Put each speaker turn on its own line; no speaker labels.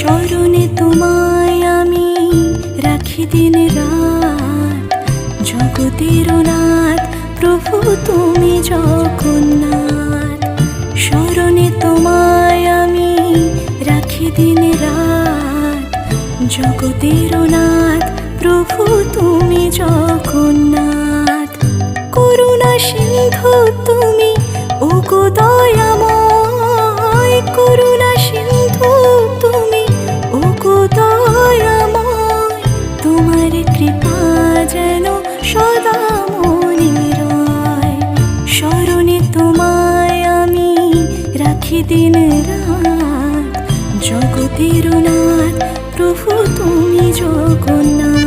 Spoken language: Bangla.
স্মরণে তোমায় আমি রাখি দিন রাত, জগতের নাথ প্রভু তুমি জগন্নাথ। স্মরণে তোমায় আমি রাখি দিন রাত, জগতের নাথ প্রভু তুমি জগন্নাথ। করুণা সিন্ধু তুমি ওগো দয়াময়, করুণা সিন্ধু তুমি ওগো দয়াময়। তোমার কৃপা যেন সদা মনে রয়। স্মরণে তোমায় আমি রাখি দিন রাত, জগতের নাথ প্রভু তুমি জগন্নাথ।